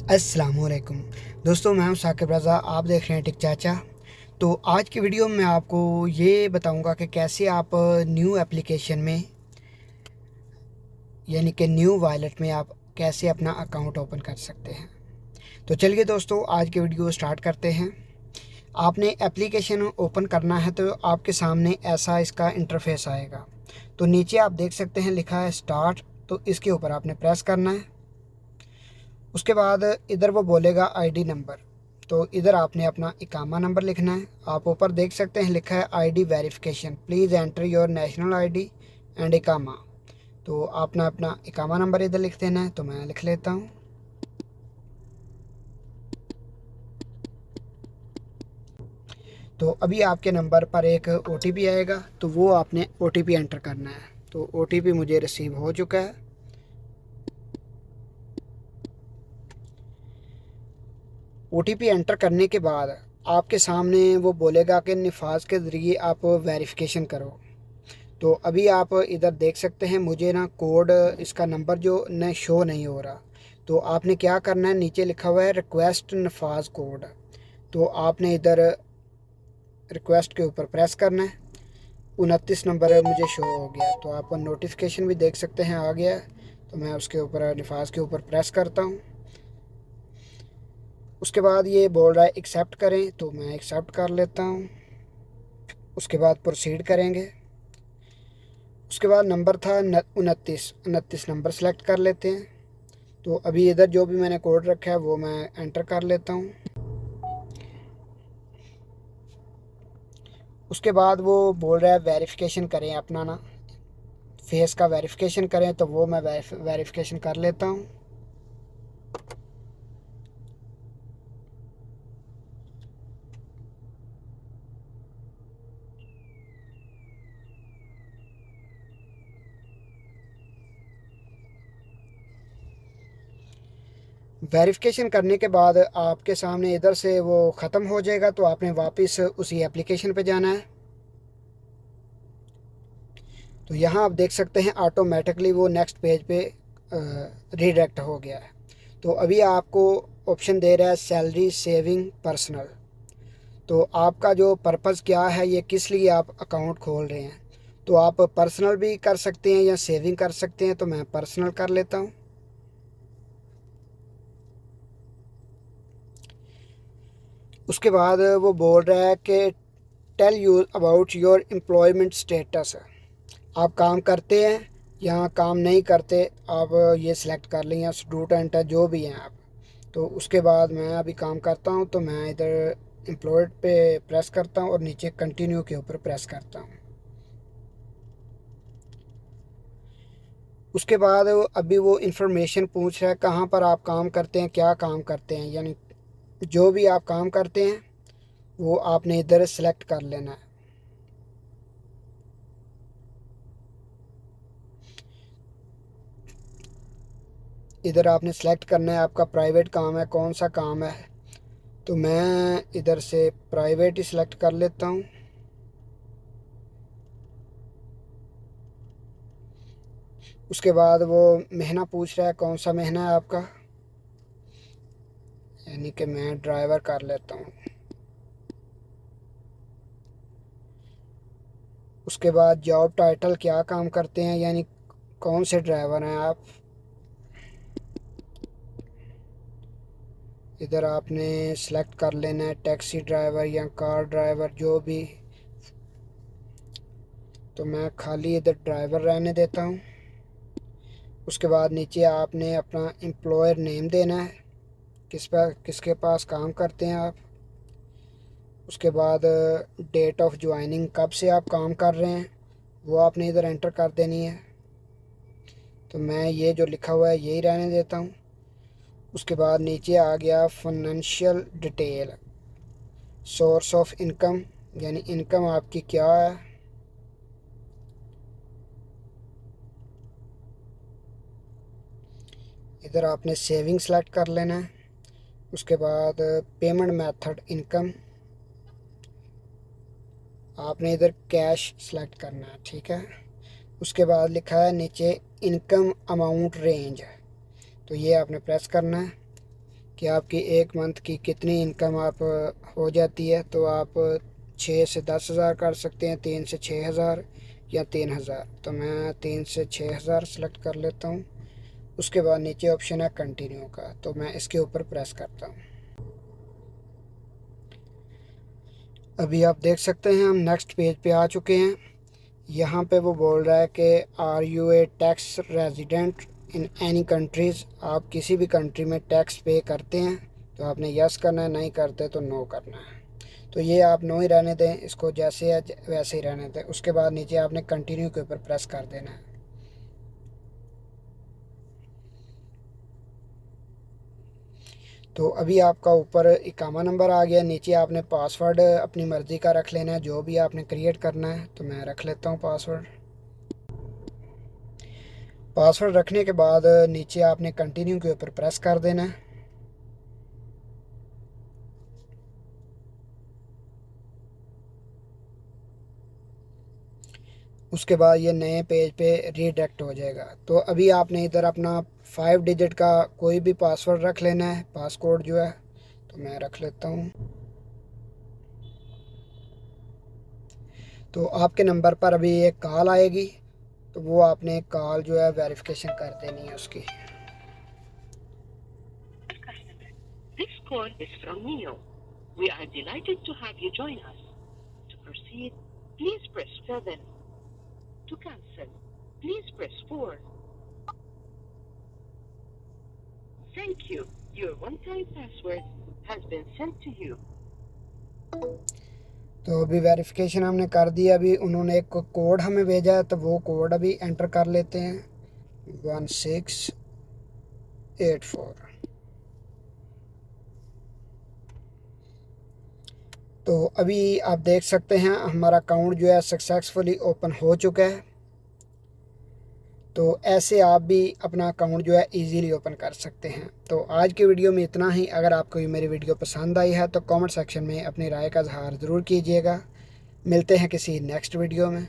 अस्सलामुअलैकुम दोस्तों, मैं हूं साकिब रज़ा। आप देख रहे हैं टिक चाचा। तो आज की वीडियो में आपको ये बताऊंगा कि कैसे आप न्यू एप्लीकेशन में यानी कि न्यू वॉलेट में आप कैसे अपना अकाउंट ओपन कर सकते हैं। तो चलिए दोस्तों, आज की वीडियो स्टार्ट करते हैं। आपने एप्लीकेशन ओपन करना है तो आपके सामने ऐसा इसका इंटरफेस आएगा। तो नीचे आप देख सकते हैं लिखा है स्टार्ट, तो इसके ऊपर आपने प्रेस करना है। उसके बाद इधर वो बोलेगा आईडी नंबर, तो इधर आपने अपना इकामा नंबर लिखना है। आप ऊपर देख सकते हैं लिखा है ID verification, please enter your national ID and इकामा। तो आपने अपना इकामा नंबर इधर लिख देना है, तो मैं लिख लेता हूँ। तो अभी आपके नंबर पर एक ओटीपी आएगा, तो वो आपने ओटीपी एंटर करना है। तो ओटीपी मुझे रिसीव हो चुका है। ओटीपी एंटर करने के बाद आपके सामने वो बोलेगा कि निफाज के ज़रिए आप वेरिफिकेशन करो। तो अभी आप इधर देख सकते हैं मुझे ना कोड, इसका नंबर जो न शो नहीं हो रहा। तो आपने क्या करना है, नीचे लिखा हुआ है रिक्वेस्ट नफाज कोड। तो आपने इधर रिक्वेस्ट के ऊपर प्रेस करना है। 29 नंबर मुझे शो हो गया, तो आप नोटिफिकेशन भी देख सकते हैं आ गया है। तो मैं उसके ऊपर नफाज के ऊपर प्रेस करता हूँ। उसके बाद ये बोल रहा है एक्सेप्ट करें, तो मैं एक्सेप्ट कर लेता हूँ। उसके बाद प्रोसीड करेंगे। उसके बाद नंबर था 29 नंबर सेलेक्ट कर लेते हैं। तो अभी इधर जो भी मैंने कोड रखा है वो मैं एंटर कर लेता हूँ। उसके बाद वो बोल रहा है वेरिफिकेशन करें अपना ना, फेस का वेरिफिकेशन करें, तो वो मैं वेरिफिकेशन कर लेता हूँ। वेरिफिकेशन करने के बाद आपके सामने इधर से वो ख़त्म हो जाएगा, तो आपने वापस उसी एप्लीकेशन पे जाना है। तो यहाँ आप देख सकते हैं ऑटोमेटिकली वो नेक्स्ट पेज पे रीडायरेक्ट हो गया है। तो अभी आपको ऑप्शन दे रहा है सैलरी सेविंग पर्सनल। तो आपका जो पर्पज़ क्या है, ये किस लिए आप अकाउंट खोल रहे हैं। तो आप पर्सनल भी कर सकते हैं या सेविंग कर सकते हैं, तो मैं पर्सनल कर लेता हूँ। उसके बाद वो बोल रहा है कि tell you about your employment status. आप काम करते हैं या काम नहीं करते, आप ये सिलेक्ट कर लें, या स्टूडेंट है, जो भी हैं आप। तो उसके बाद मैं अभी काम करता हूँ, तो मैं इधर एम्प्लॉयड पे प्रेस करता हूँ और नीचे कंटिन्यू के ऊपर प्रेस करता हूँ। उसके बाद अभी वो इन्फॉर्मेशन पूछ रहा है कहाँ पर आप काम करते हैं, क्या काम करते हैं, यानी जो भी आप काम करते हैं वो आपने इधर सेलेक्ट कर लेना है। इधर आपने सेलेक्ट करना है आपका प्राइवेट काम है, कौन सा काम है। तो मैं इधर से प्राइवेट ही सिलेक्ट कर लेता हूँ। उसके बाद वो महीना पूछ रहा है कौन सा महीना है आपका, यानी कि मैं ड्राइवर कर लेता हूँ। उसके बाद जॉब टाइटल, क्या काम करते हैं, यानी कौन से ड्राइवर हैं आप। इधर आपने सेलेक्ट कर लेना है टैक्सी ड्राइवर या कार ड्राइवर, जो भी। तो मैं खाली इधर ड्राइवर रहने देता हूँ। उसके बाद नीचे आपने अपना एम्प्लॉयर नेम देना है, किसके पास काम करते हैं आप। उसके बाद डेट ऑफ ज्वाइनिंग, कब से आप काम कर रहे हैं, वो आपने इधर एंटर कर देनी है। तो मैं ये जो लिखा हुआ है यही रहने देता हूँ। उसके बाद नीचे आ गया financial detail, source of income, यानी इनकम आपकी क्या है। इधर आपने सेविंग सेलेक्ट कर लेना है। उसके बाद पेमेंट मेथड इनकम, आपने इधर कैश सेलेक्ट करना है, ठीक है। उसके बाद लिखा है नीचे इनकम अमाउंट रेंज, तो ये आपने प्रेस करना है। कि आपकी एक मंथ की कितनी इनकम आप हो जाती है। तो आप 6 से 10,000 कर सकते हैं, 3 से 6,000 या 3,000। तो मैं 3 से 6,000 सेलेक्ट कर लेता हूँ। उसके बाद नीचे ऑप्शन है कंटिन्यू का, तो मैं इसके ऊपर प्रेस करता हूँ। अभी आप देख सकते हैं हम नेक्स्ट पेज पे आ चुके हैं। यहाँ पे वो बोल रहा है कि are you a tax resident in any countries. आप किसी भी कंट्री में टैक्स पे करते हैं तो आपने यस करना है, नहीं करते तो नो करना है। तो ये आप नो ही रहने दें, इसको जैसे है वैसे ही रहने दें। उसके बाद नीचे आपने कंटिन्यू के ऊपर प्रेस कर देना है। तो अभी आपका ऊपर इकामा नंबर आ गया, नीचे आपने पासवर्ड अपनी मर्ज़ी का रख लेना है, जो भी आपने क्रिएट करना है। तो मैं रख लेता हूँ पासवर्ड। पासवर्ड रखने के बाद नीचे आपने कंटिन्यू के ऊपर प्रेस कर देना है। उसके बाद ये नए पेज पे रीडायरेक्ट हो जाएगा। तो अभी आपने इधर अपना 5 डिजिट का कोई भी पासवर्ड रख लेना है, पासकोड जो है। तो मैं रख लेता हूँ। तो आपके नंबर पर अभी एक कॉल आएगी, तो वो आपने कॉल जो है वेरिफिकेशन कर देनी है उसकी। This call is from Neo. We are delighted to have you join us. To proceed, please press 7. To cancel, please press 4. Thank you. Your one-time password has been sent to you. तो अभी verification हमने कर दिया। अभी उन्होंने एक code हमें भेजा है, तो वो कोड अभी एंटर कर लेते हैं, 1684। तो अभी आप देख सकते हैं हमारा अकाउंट जो है सक्सेसफुली ओपन हो चुका है। तो ऐसे आप भी अपना अकाउंट जो है इजीली ओपन कर सकते हैं। तो आज की वीडियो में इतना ही। अगर आपको ये मेरी वीडियो पसंद आई है तो कमेंट सेक्शन में अपनी राय का इजहार ज़रूर कीजिएगा। मिलते हैं किसी नेक्स्ट वीडियो में।